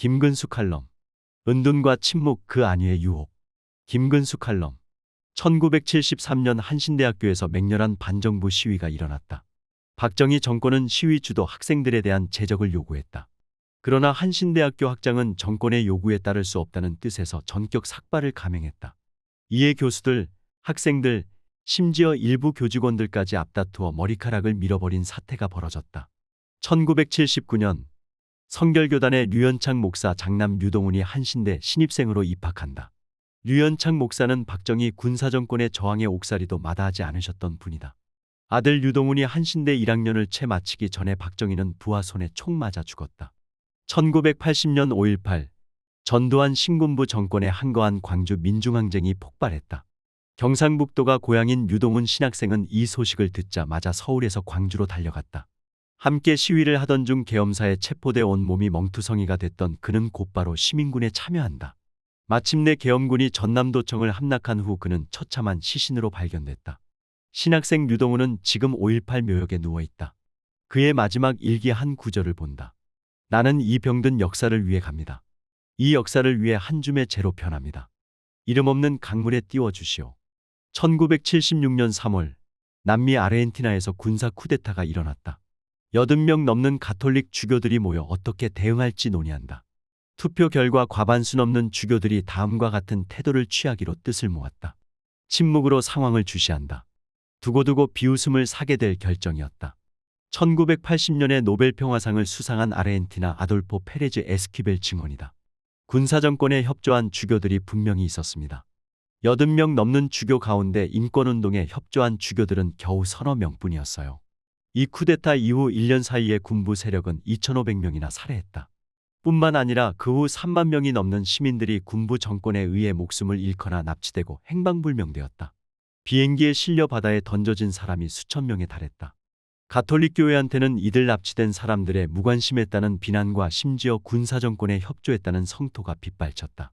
김근수 칼럼. 은둔과 침묵 그 안위의 유혹. 김근수 칼럼. 1973년 한신대학교에서 맹렬한 반정부 시위가 일어났다. 박정희 정권은 시위 주도 학생들에 대한 제적을 요구했다. 그러나 한신대학교 학장은 정권의 요구에 따를 수 없다는 뜻에서 전격 삭발을 감행했다. 이에 교수들, 학생들, 심지어 일부 교직원들까지 앞다투어 머리카락을 밀어버린 사태가 벌어졌다. 1979년 성결교단의 류현창 목사 장남 류동훈이 한신대 신입생으로 입학한다. 류현창 목사는 박정희 군사정권의 저항에 옥살이도 마다하지 않으셨던 분이다. 아들 류동훈이 한신대 1학년을 채 마치기 전에 박정희는 부하 손에 총 맞아 죽었다. 1980년 5.18 전두환 신군부 정권의 한거한 광주 민중항쟁이 폭발했다. 경상북도가 고향인 류동훈 신학생은 이 소식을 듣자마자 서울에서 광주로 달려갔다. 함께 시위를 하던 중 계엄사에 체포돼 온몸이 멍투성이가 됐던 그는 곧바로 시민군에 참여한다. 마침내 계엄군이 전남도청을 함락한 후 그는 처참한 시신으로 발견됐다. 신학생 류동훈은 지금 5.18 묘역에 누워있다. 그의 마지막 일기 한 구절을 본다. 나는 이 병든 역사를 위해 갑니다. 이 역사를 위해 한 줌의 재로 변합니다. 이름 없는 강물에 띄워주시오. 1976년 3월 남미 아르헨티나에서 군사 쿠데타가 일어났다. 80명 넘는 가톨릭 주교들이 모여 어떻게 대응할지 논의한다. 투표 결과 과반수 넘는 주교들이 다음과 같은 태도를 취하기로 뜻을 모았다. 침묵으로 상황을 주시한다. 두고두고 비웃음을 사게 될 결정이었다. 1980년에 노벨평화상을 수상한 아르헨티나 아돌포 페레즈 에스퀴벨 증언이다. 군사정권에 협조한 주교들이 분명히 있었습니다. 80명 넘는 주교 가운데 인권운동에 협조한 주교들은 겨우 서너 명뿐이었어요. 이 쿠데타 이후 1년 사이에 군부 세력은 2,500명이나 살해했다. 뿐만 아니라 그 후 3만 명이 넘는 시민들이 군부 정권에 의해 목숨을 잃거나 납치되고 행방불명되었다. 비행기에 실려 바다에 던져진 사람이 수천 명에 달했다. 가톨릭 교회한테는 이들 납치된 사람들의 무관심했다는 비난과 심지어 군사정권에 협조했다는 성토가 빗발쳤다.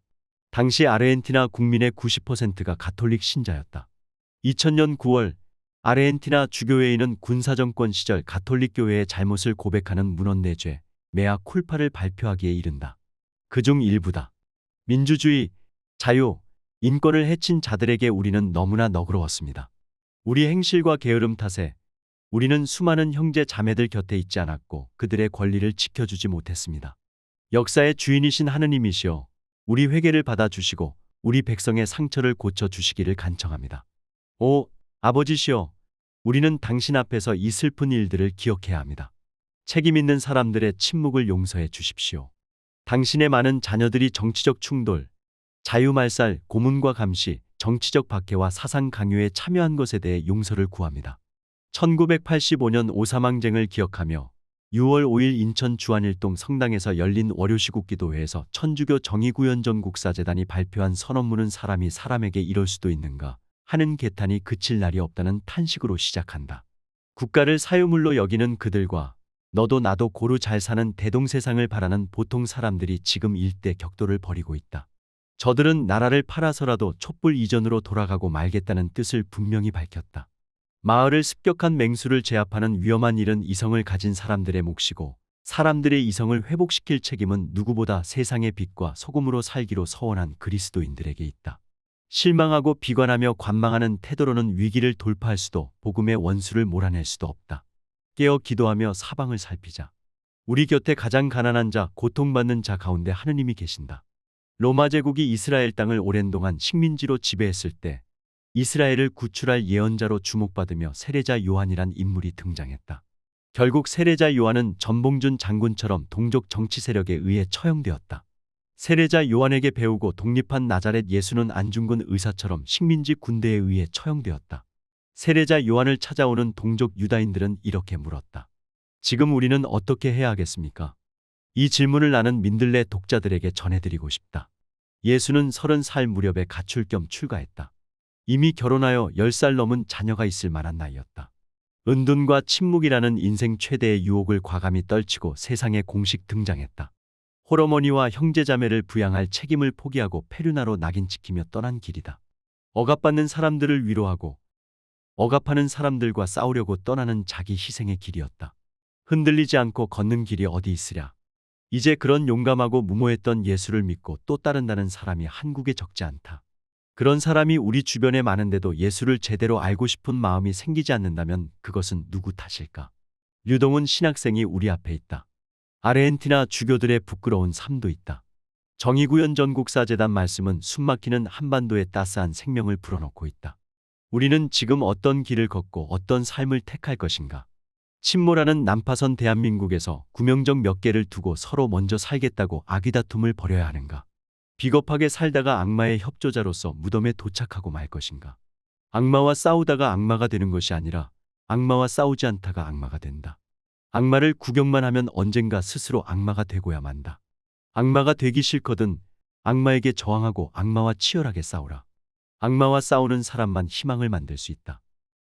당시 아르헨티나 국민의 90%가 가톨릭 신자였다. 2000년 9월 아르헨티나 주교회의는 군사정권 시절 가톨릭 교회의 잘못을 고백하는 문헌내죄 메아 쿨파를 발표하기에 이른다. 그중 일부다. 민주주의, 자유, 인권을 해친 자들에게 우리는 너무나 너그러웠습니다. 우리 행실과 게으름 탓에 우리는 수많은 형제 자매들 곁에 있지 않았고 그들의 권리를 지켜주지 못했습니다. 역사의 주인이신 하느님이시여, 우리 회개를 받아주시고 우리 백성의 상처를 고쳐주시기를 간청합니다. 오 아버지시여, 우리는 당신 앞에서 이 슬픈 일들을 기억해야 합니다. 책임 있는 사람들의 침묵을 용서해 주십시오. 당신의 많은 자녀들이 정치적 충돌, 자유말살, 고문과 감시, 정치적 박해와 사상 강요에 참여한 것에 대해 용서를 구합니다. 1985년 5.3항쟁을 기억하며 6월 5일 인천 주안일동 성당에서 열린 월요시국기도회에서 천주교 정의구현전국사재단이 발표한 선언문은 사람이 사람에게 이럴 수도 있는가 하는 개탄이 그칠 날이 없다는 탄식으로 시작한다. 국가를 사유물로 여기는 그들과 너도 나도 고루 잘 사는 대동세상을 바라는 보통 사람들이 지금 일대 격돌을 벌이고 있다. 저들은 나라를 팔아서라도 촛불 이전으로 돌아가고 말겠다는 뜻을 분명히 밝혔다. 마을을 습격한 맹수를 제압하는 위험한 일은 이성을 가진 사람들의 몫이고 사람들의 이성을 회복시킬 책임은 누구보다 세상의 빛과 소금으로 살기로 서원한 그리스도인들에게 있다. 실망하고 비관하며 관망하는 태도로는 위기를 돌파할 수도 복음의 원수를 몰아낼 수도 없다. 깨어 기도하며 사방을 살피자. 우리 곁에 가장 가난한 자, 고통받는 자 가운데 하느님이 계신다. 로마 제국이 이스라엘 땅을 오랜 동안 식민지로 지배했을 때 이스라엘을 구출할 예언자로 주목받으며 세례자 요한이란 인물이 등장했다. 결국 세례자 요한은 전봉준 장군처럼 동족 정치 세력에 의해 처형되었다. 세례자 요한에게 배우고 독립한 나자렛 예수는 안중근 의사처럼 식민지 군대에 의해 처형되었다. 세례자 요한을 찾아오는 동족 유다인들은 이렇게 물었다. 지금 우리는 어떻게 해야 하겠습니까? 이 질문을 나는 민들레 독자들에게 전해드리고 싶다. 예수는 30살 무렵에 가출 겸 출가했다. 이미 결혼하여 10살 넘은 자녀가 있을 만한 나이였다. 은둔과 침묵이라는 인생 최대의 유혹을 과감히 떨치고 세상에 공식 등장했다. 홀어머니와 형제자매를 부양할 책임을 포기하고 페류나로 낙인 찍히며 떠난 길이다. 억압받는 사람들을 위로하고 억압하는 사람들과 싸우려고 떠나는 자기 희생의 길이었다. 흔들리지 않고 걷는 길이 어디 있으랴. 이제 그런 용감하고 무모했던 예수를 믿고 또 따른다는 사람이 한국에 적지 않다. 그런 사람이 우리 주변에 많은데도 예수를 제대로 알고 싶은 마음이 생기지 않는다면 그것은 누구 탓일까? 류동훈 신학생이 우리 앞에 있다. 아르헨티나 주교들의 부끄러운 삶도 있다. 정의구현 전국사재단 말씀은 숨막히는 한반도에 따스한 생명을 불어넣고 있다. 우리는 지금 어떤 길을 걷고 어떤 삶을 택할 것인가? 침몰하는 난파선 대한민국에서 구명정 몇 개를 두고 서로 먼저 살겠다고 아귀다툼을 벌여야 하는가? 비겁하게 살다가 악마의 협조자로서 무덤에 도착하고 말 것인가? 악마와 싸우다가 악마가 되는 것이 아니라 악마와 싸우지 않다가 악마가 된다. 악마를 구경만 하면 언젠가 스스로 악마가 되고야 만다. 악마가 되기 싫거든 악마에게 저항하고 악마와 치열하게 싸우라. 악마와 싸우는 사람만 희망을 만들 수 있다.